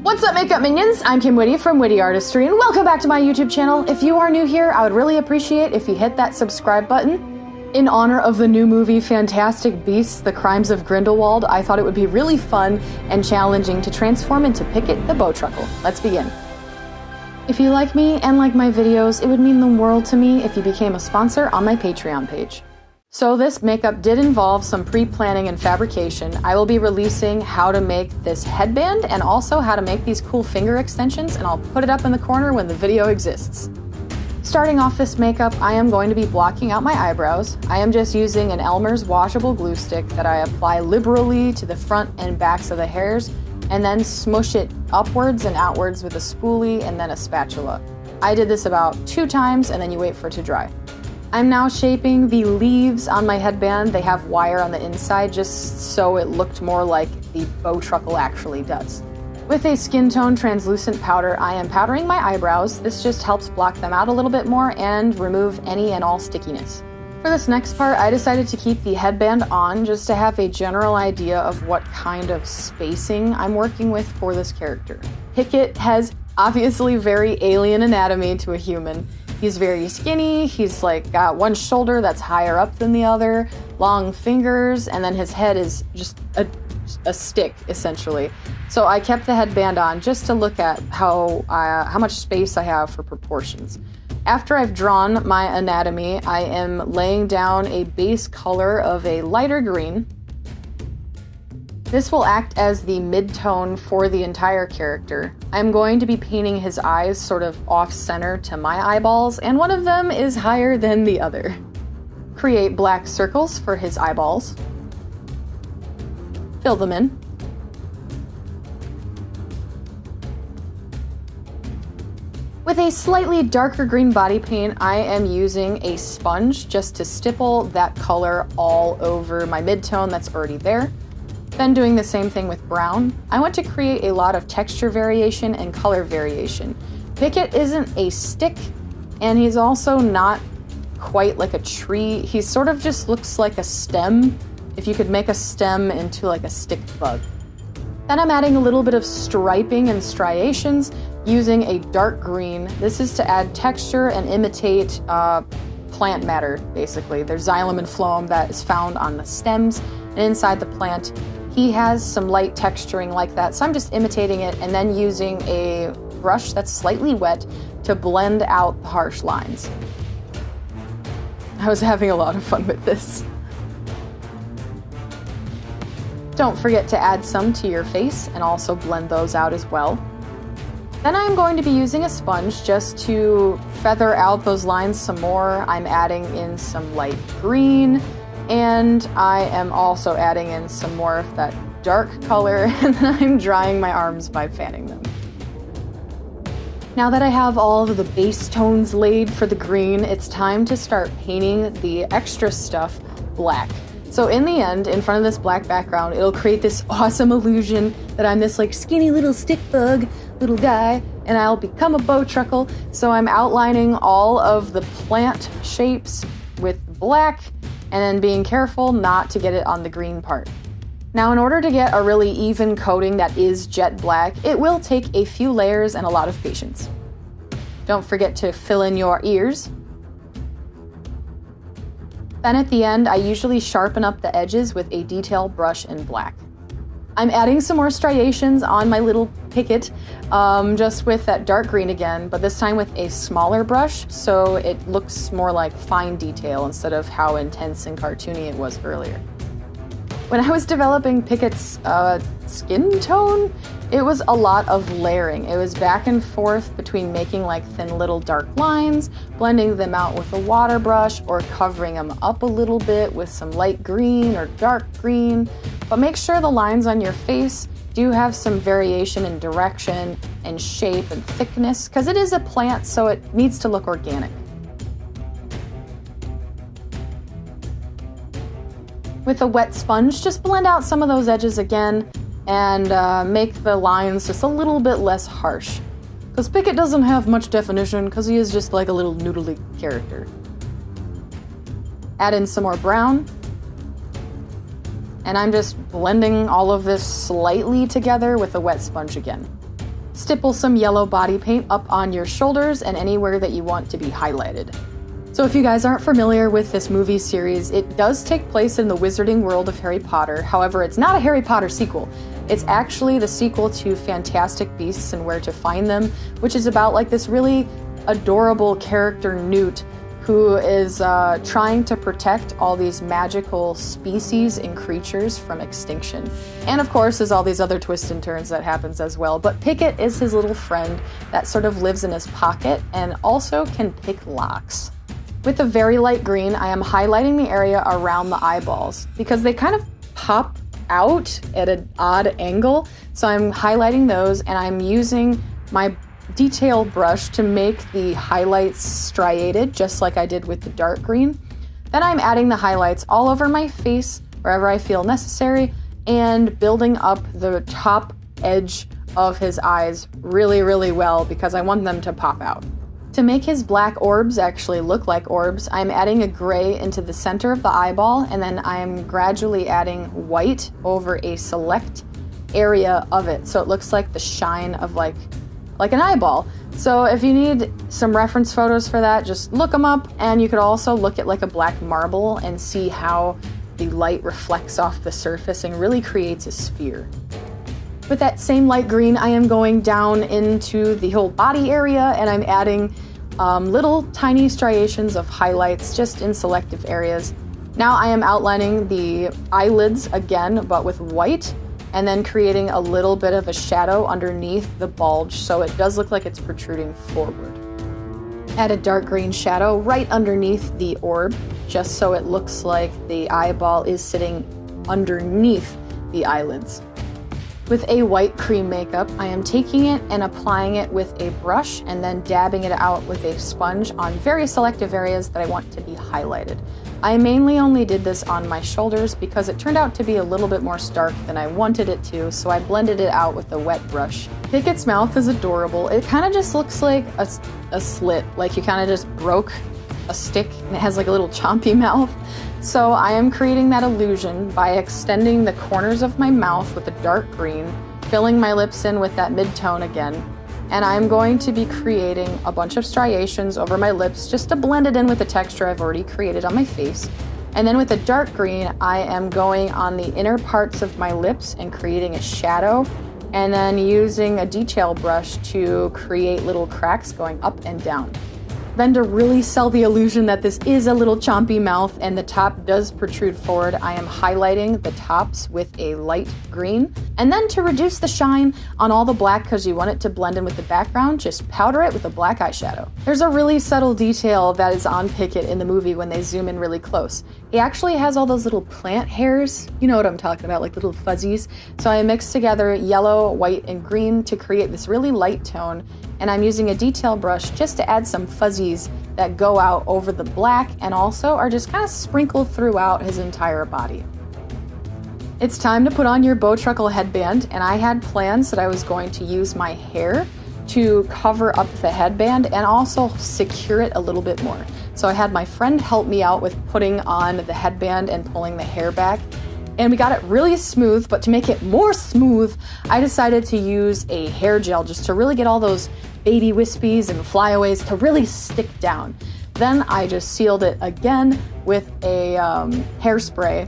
What's up, makeup minions? I'm Kim Witte from WitteArtistry, and welcome back to my YouTube channel. If you are new here, I would really appreciate if you hit that subscribe button. In honor of the new movie Fantastic Beasts: The Crimes of Grindelwald, I thought it would be really fun and challenging to transform into Pickett the Bowtruckle. Let's begin. If you like me and like my videos, it would mean the world to me if you became a sponsor on my Patreon page. So this makeup did involve some pre-planning and fabrication. I will be releasing how to make this headband and also how to make these cool finger extensions, and I'll put it up in the corner when the video exists. Starting off this makeup, I am going to be blocking out my eyebrows. I am just using an Elmer's washable glue stick that I apply liberally to the front and backs of the hairs, and then smush it upwards and outwards with a spoolie and then a spatula. I did this about 2 times, and then you wait for it to dry. I'm now shaping the leaves on my headband. They have wire on the inside just so it looked more like the Bowtruckle actually does. With a skin tone translucent powder, I am powdering my eyebrows. This just helps block them out a little bit more and remove any and all stickiness. For this next part, I decided to keep the headband on just to have a general idea of what kind of spacing I'm working with for this character. Pickett has obviously very alien anatomy to a human. He's very skinny, he's like got one shoulder that's higher up than the other, long fingers, and then his head is just a stick, essentially. So I kept the headband on just to look at how much space I have for proportions. After I've drawn my anatomy, I am laying down a base color of a lighter green. This will act as the mid-tone for the entire character. I'm going to be painting his eyes sort of off-center to my eyeballs, and one of them is higher than the other. Create black circles for his eyeballs. Fill them in. With a slightly darker green body paint, I am using a sponge just to stipple that color all over my mid-tone that's already there. Then doing the same thing with brown. I want to create a lot of texture variation and color variation. Pickett isn't a stick, and he's also not quite like a tree. He sort of just looks like a stem, if you could make a stem into like a stick bug. Then I'm adding a little bit of striping and striations using a dark green. This is to add texture and imitate plant matter, basically. There's xylem and phloem that is found on the stems and inside the plant. He has some light texturing like that, so I'm just imitating it and then using a brush that's slightly wet to blend out the harsh lines. I was having a lot of fun with this. Don't forget to add some to your face and also blend those out as well. Then I'm going to be using a sponge just to feather out those lines some more. I'm adding in some light green, and I am also adding in some more of that dark color, and then I'm drying my arms by fanning them. Now that I have all of the base tones laid for the green, it's time to start painting the extra stuff black. So in the end, in front of this black background, it'll create this awesome illusion that I'm this like skinny little stick bug little guy, and I'll become a Bowtruckle. So I'm outlining all of the plant shapes with black, and then being careful not to get it on the green part. Now, in order to get a really even coating that is jet black, it will take a few layers and a lot of patience. Don't forget to fill in your ears. Then at the end, I usually sharpen up the edges with a detail brush in black. I'm adding some more striations on my little Pickett, just with that dark green again, but this time with a smaller brush, so it looks more like fine detail instead of how intense and cartoony it was earlier. When I was developing Pickett's skin tone, it was a lot of layering. It was back and forth between making like thin little dark lines, blending them out with a water brush, or covering them up a little bit with some light green or dark green. But make sure the lines on your face do have some variation in direction and shape and thickness, because it is a plant, so it needs to look organic. With a wet sponge, just blend out some of those edges again and make the lines just a little bit less harsh. Because Pickett doesn't have much definition because he is just like a little noodly character. Add in some more brown. And I'm just blending all of this slightly together with a wet sponge again. stipple some yellow body paint up on your shoulders and anywhere that you want to be highlighted. So if you guys aren't familiar with this movie series, it does take place in the wizarding world of Harry Potter. However, it's not a Harry Potter sequel. It's actually the sequel to Fantastic Beasts and Where to Find Them, which is about like this really adorable character, Newt, who is trying to protect all these magical species and creatures from extinction. And of course, there's all these other twists and turns that happens as well. But Pickett is his little friend that sort of lives in his pocket and also can pick locks. With a very light green, I am highlighting the area around the eyeballs because they kind of pop out at an odd angle. So I'm highlighting those and I'm using my detail brush to make the highlights striated, just like I did with the dark green. Then I'm adding the highlights all over my face, wherever I feel necessary, and building up the top edge of his eyes really, really well because I want them to pop out. To make his black orbs actually look like orbs, I'm adding a gray into the center of the eyeball, and then I'm gradually adding white over a select area of it, so it looks like the shine of like an eyeball. So if you need some reference photos for that, just look them up, and you could also look at like a black marble and see how the light reflects off the surface and really creates a sphere. With that same light green, I am going down into the whole body area, and I'm adding little tiny striations of highlights just in selective areas. Now I am outlining the eyelids again, but with white, and then creating a little bit of a shadow underneath the bulge so it does look like it's protruding forward. Add a dark green shadow right underneath the orb, just so it looks like the eyeball is sitting underneath the eyelids. With a white cream makeup, I am taking it and applying it with a brush and then dabbing it out with a sponge on very selective areas that I want to be highlighted. I mainly only did this on my shoulders because it turned out to be a little bit more stark than I wanted it to, so I blended it out with a wet brush. Pickett's mouth is adorable. It kind of just looks like a slit, like you kind of just broke a stick and it has like a little chompy mouth. So I am creating that illusion by extending the corners of my mouth with a dark green, filling my lips in with that mid-tone again, and I'm going to be creating a bunch of striations over my lips just to blend it in with the texture I've already created on my face. And then with the dark green, I am going on the inner parts of my lips and creating a shadow, and then using a detail brush to create little cracks going up and down. Then to really sell the illusion that this is a little chompy mouth and the top does protrude forward, I am highlighting the tops with a light green. And then to reduce the shine on all the black because you want it to blend in with the background, just powder it with a black eyeshadow. There's a really subtle detail that is on Pickett in the movie when they zoom in really close. He actually has all those little plant hairs, you know what I'm talking about, like little fuzzies. So I mixed together yellow, white, and green to create this really light tone, and I'm using a detail brush just to add some fuzzies that go out over the black and also are just kind of sprinkled throughout his entire body. It's time to put on your Bowtruckle headband, and I had plans that I was going to use my hair to cover up the headband and also secure it a little bit more. So I had my friend help me out with putting on the headband and pulling the hair back, and we got it really smooth, but to make it more smooth, I decided to use a hair gel just to really get all those baby wispies and flyaways to really stick down. Then I just sealed it again with a hairspray,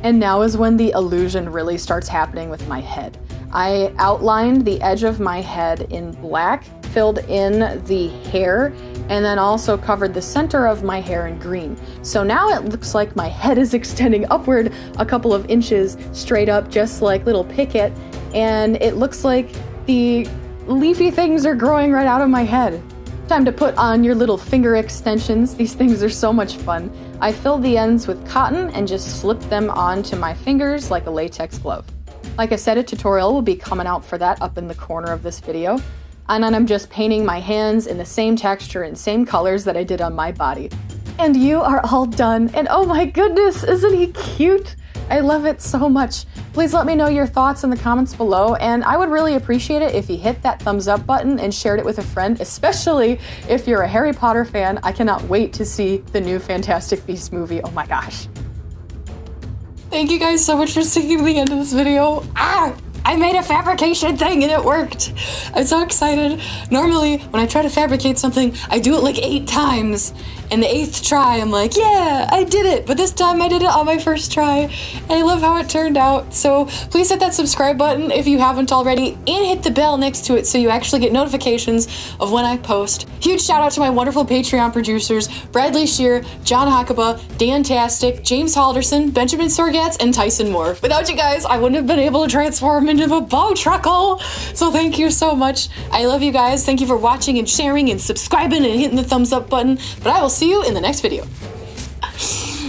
and now is when the illusion really starts happening with my head. I outlined the edge of my head in black, filled in the hair, and then also covered the center of my hair in green. So now it looks like my head is extending upward a couple of inches straight up, just like little Pickett, and it looks like the leafy things are growing right out of my head. Time to put on your little finger extensions. These things are so much fun. I filled the ends with cotton and just slipped them onto my fingers like a latex glove. Like I said, a tutorial will be coming out for that up in the corner of this video. And then I'm just painting my hands in the same texture and same colors that I did on my body. And you are all done. And oh my goodness, isn't he cute? I love it so much. Please let me know your thoughts in the comments below, and I would really appreciate it if you hit that thumbs up button and shared it with a friend, especially if you're a Harry Potter fan. I cannot wait to see the new Fantastic Beasts movie. Oh my gosh. Thank you guys so much for sticking to the end of this video. I made a fabrication thing and it worked. I'm so excited. Normally, when I try to fabricate something, I do it like 8 times. And the 8th try, I'm like, yeah, I did it. But this time I did it on my first try. And I love how it turned out. So please hit that subscribe button if you haven't already. And hit the bell next to it so you actually get notifications of when I post. Huge shout out to my wonderful Patreon producers, Bradley Shear, John Hockaba, Dan Tastic, James Halderson, Benjamin Sorgatz, and Tyson Moore. Without you guys, I wouldn't have been able to transform into a Bowtruckle. So thank you so much. I love you guys. Thank you for watching and sharing and subscribing and hitting the thumbs up button. But I will see you in the next video.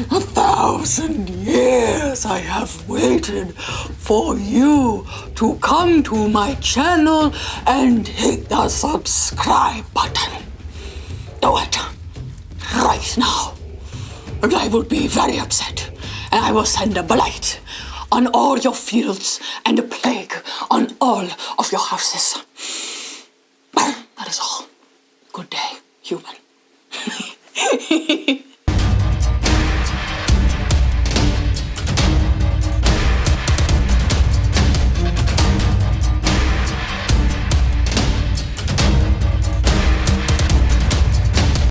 1,000 years I have waited for you to come to my channel and hit the subscribe button. Do it right now, and I will be very upset, and I will send a blight on all your fields and a plague on all of your houses. That is all. Good day, human.